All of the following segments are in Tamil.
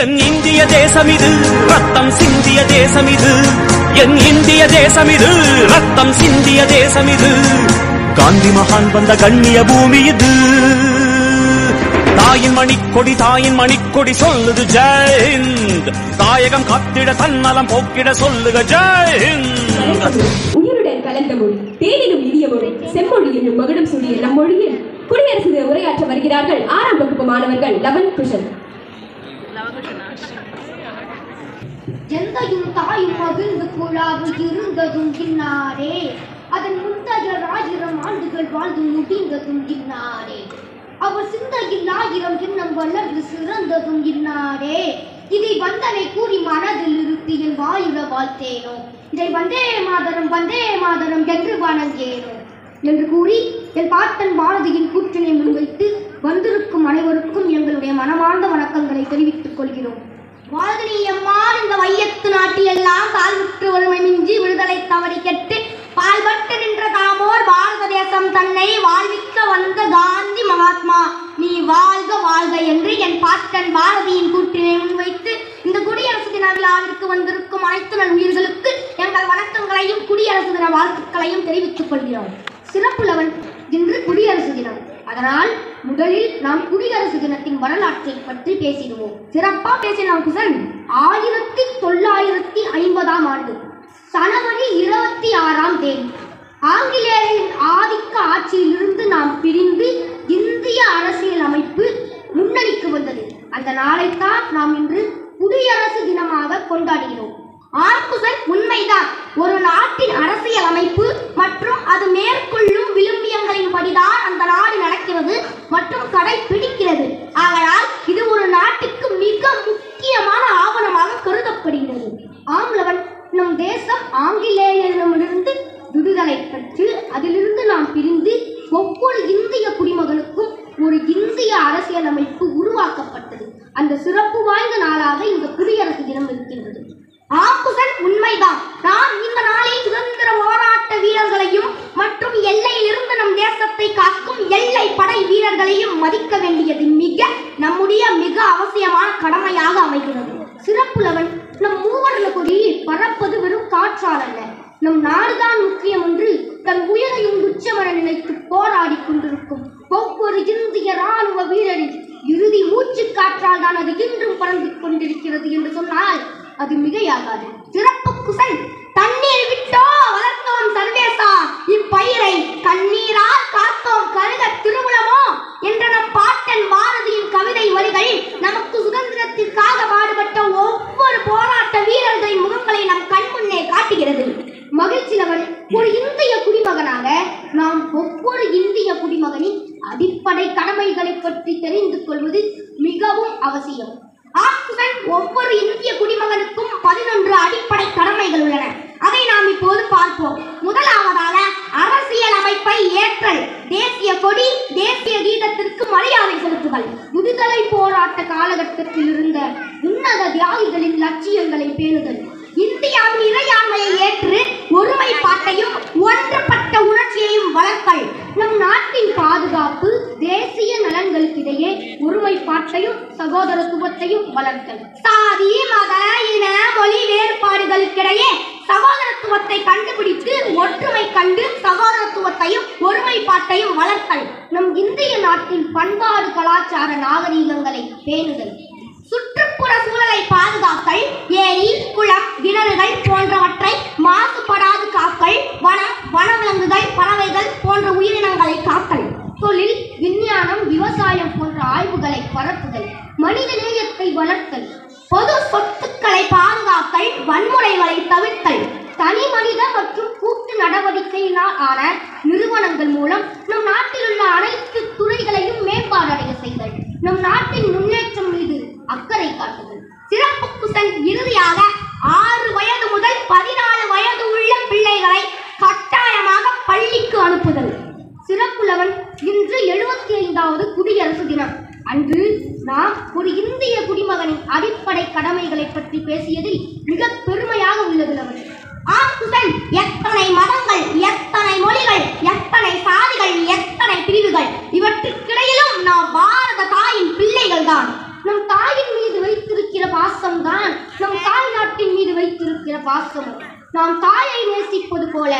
என் இந்திய தேசம் இது ரத்தம் சிந்திய தேசம் இது, என் இந்திய தேசம் இது ரத்தம் சிந்திய தேசம் இது, காந்தி மகான் வந்த கண்ணிய பூமி இது. தாயின் மணிக்கொடி சொல்லுது ஜெயஹிந்த், தாயகம் காத்திட தன்னலம் போக்கிட சொல்லுக ஜெயஹிந்த். உயிருடன் கலந்த மொழி, தேனிலும் இனிய மொழி, செம்மொழி என்னும் மகுடம் சூடிய நம் மொழியில் குடியரசு உரையாற்ற வருகிறார்கள் 6ஆம் வகுப்பு மாணவர்கள் லவன் குஷன். எந்தையும் தாயும் மகிழ்ந்து குழாவு இருந்ததும் இன்னாரே, அதன் முந்தைய 1000 ஆண்டுகள் வாழ்ந்து முடிந்ததும் இன்னாரே, அவர் சிந்தையில் 1000 எண்ணம் வளர்ந்து சிறந்ததும் இன்னாரே, இதை வந்தனை கூறி மனதில் இருத்தி என் வாயுற வாழ்த்தேனோ, இதை வந்தே மாதரம் என்று வணங்கேனோ என்று கூறி என் பாட்டன் பாரதியின் கூற்றினை முன்வைத்து வந்திருக்கும் அனைவருக்கும் எங்களுடைய மனமார்ந்த வணக்கங்களை தெரிவித்துக் கொள்கிறோம். வாழ்தனி எம்மாள் இந்த வையத்து நாட்டிலெல்லாம் தாழ்வுற்று வறுமை மிஞ்சி விடுதலை தவறி கெட்டு பால்பட்டு நின்ற தாமோர் பாரத தேசம் தன்னை வாழ்விக்க வந்த காந்தி மகாத்மா நீ வாழ்க வாழ்க என்று என் பாட்டன் பாரதியின் கூற்றினை முன்வைத்து இந்த குடியரசு தின விழாவிற்கு வந்திருக்கும் அனைத்து நல் உயிர்களுக்கு எங்கள் வணக்கங்களையும் குடியரசு தின வாழ்த்துக்களையும் தெரிவித்துக் கொள்கிறோம். சிறப்புள்ளவன் இன்று குடியரசு தினம். அதனால் முதலில் நாம் குடியரசு தினத்தின் வரலாற்றை பற்றி பேசிடுவோம். சிறப்பா பேசினோம் குசன். 1950ஆம் ஆண்டு ஜனவரி 26ஆம் தேதி ஆங்கிலேயரின் ஆதிக்க ஆட்சியிலிருந்து நாம் பிரிந்து இந்திய அரசியல் அமைப்பு முன்னணிக்கு வந்தது. அந்த நாளைத்தான் நாம் இன்று குடியரசு தினமாக கொண்டாடுகிறோம். ஆர்குசன் உண்மைதான். ஒரு நாட்டின் அரசியல் அமைப்பு மற்றும் அது மேற்கொள்ளும் விழுமியங்களின் படிதான் அந்த நாடு நடக்கிறது மற்றும் கடைபிடிக்கிறது. ஆகையால் இது ஒரு நாட்டுக்கு மிக முக்கியமான ஆவணமாக கருதப்படுகிறது. ஆம்லவன், நம் தேசம் ஆங்கிலேயரிடமிருந்து விடுதலை பெற்று அதிலிருந்து நாம் பிரிந்து ஒவ்வொரு இந்திய குடிமகனுக்கும் ஒரு இந்திய அரசியல் அமைப்பு உருவாக்கப்பட்டது. அந்த சிறப்பு வாய்ந்த நாளாக இந்த குடியரசு தினம் இருக்கின்றது. ஆக்குசன் உண்மைதான். நாம் இந்த நாளில் சுதந்திர போராட்ட வீரர்களையும் மற்றும் எல்லையில் இருந்து நம் தேசத்தை காக்கும் எல்லை படை வீரர்களையும் மதிக்க வேண்டியது நம்முடைய மிக அவசியமான கடமையாக அமைகிறது. சிறப்புலவன், நம் மூவர்ண கொடியை பறப்பது வெறும் காற்றால் அல்ல, நம் நாடுதான் முக்கியம் என்று தன் உயிரையும் உச்சமர நினைத்து போராடி கொண்டிருக்கும் ஒவ்வொரு இந்திய ராணுவ வீரரின் இறுதி மூச்சு காற்றால் தான் அது இன்றும் பறந்து கொண்டிருக்கிறது என்று சொன்னால் அது மிகையாகாது. சிறப்பு குசன், தண்ணீர் விட்டோ வளர்த்தோம் சர்வேசா, இப்பயிரை கண்ணீரால் காத்தோம் கருக திருமுலமோ என்ற நம் பாட்டன் பாரதியின் கவிதை வரிகள் நமக்கு சுதந்திரத்திற்காக பாடுபட்ட ஒவ்வொரு போராட்ட வீரர்களின் முகங்களை நம் கண்முன்னே காட்டுகிறது. மகிழ்ச்சியவன், ஒரு இந்திய குடிமகனாக நாம் ஒவ்வொரு இந்திய குடிமகனின் அடிப்படை கடமைகளை பற்றி தெரிந்து கொள்வது மிகவும் அவசியம். ஆக்குசன், ஒவ்வொரு இந்திய குடிமகனுக்கும் 11 அடிப்படை கடமைகள் உள்ளன. அதை நாம் இப்போது பார்ப்போம். முதலாவதாக அரசியல் அமைப்பை ஏற்றல், தேசிய கொடி தேசிய கீதத்திற்கு மரியாதை செலுத்துதல், விடுதலை போராட்ட காலகட்டத்தில் இருந்த உன்னத தியாகிகளின் லட்சியங்களை பேணுதல், இந்தியாவின் இறையாண்மையை ஏற்று ஒருமைப்பாட்டையும் ஒன்றுபட்ட உணர்ச்சியையும் வளர்த்தல், நம் நாட்டின் பாதுகாப்பு தேசிய நலன்களுக்கிடையே ஒருமைப்பாட்டையும் சகோதரத்துவத்தையும் வளர்த்தல், சாதி மத இன மொழி வேறுபாடுகளுக்கிடையே சகோதரத்துவத்தை கண்டுபிடித்து ஒற்றுமை கண்டு சகோதரத்துவத்தையும் ஒருமைப்பாட்டையும் வளர்த்தல், நம் இந்திய நாட்டின் பண்பாடு கலாச்சார நாகரீகங்களை பேணுதல், சுற்றுப்புற சூழலை பாதுகாத்தல், ஏரி குளம் கிணறுகள் போன்றவற்றை மாசுபடாது காத்தல், வனம் வனவிலங்குகள் பறவைகள் போன்ற உயிரினங்களை காத்தல், தொழில் விஞ்ஞானம் விவசாயம் போன்ற ஆய்வுகளை பரப்புதல், மனித நேயத்தை வளர்த்தல், பொது சொத்துக்களை பாதுகாத்தல், வன்முறைகளை தவிர்த்தல், தனி மனித மற்றும் கூட்டு நடவடிக்கையினால் ஆன நிறுவனங்கள் மூலம் நம் நாட்டில் உள்ள அனைத்து துறைகளையும் மேம்பாடடைய செய்தல், நம் நாட்டின் முன்னேற்றம் மீது அக்கறை காட்டுதல். சிறப்பு குசன், இறுதியாக 6 வயது முதல் 14 வயது உள்ள பிள்ளைகளை கட்டாயமாக பள்ளிக்கு அனுப்புதல். சிறப்புலவன், இன்று 75வது குடியரசு தினம் அன்று நாம் ஒரு இந்திய குடிமகனின் அடிப்படை கடமைகளை பற்றி பேசியதில் மிக பெருமையாக உள்ளது. ஆக்குசன், எத்தனை மதங்கள், எத்தனை மொழிகள், எத்தனை சாதிகள், எத்தனை பிரிவுகள், இவற்றுக்கிடையிலும் நாம் பாரத தாயின் பிள்ளைகள் தான். நம் தாயின் மீது வைத்திருக்கிற பாசம்தான் நம் தாய் நாட்டின் மீது வைத்திருக்கிற பாசம். நாம் தாயை நேசிப்பது போல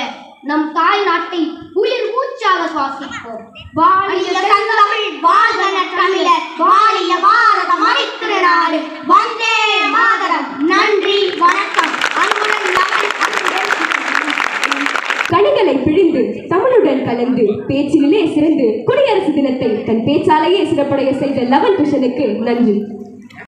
நம் தாய் நாட்டை உயிர் மூச்சாக சுவாசிப்போம். வாழிய தமிழ், வாழ்க தமிழர், வாழிய பாரத மணித்திரு நாடு, வந்தே மாதரம். நன்றி, வணக்கம். கனிகளை பிழிந்து தமிழுடன் கலந்து பேச்சிலே சிறந்து குடியரசு தினத்தை தன் பேச்சாலேயே சிறப்படைய செய்த லவன் கிருஷ்ணனுக்கு நன்றி.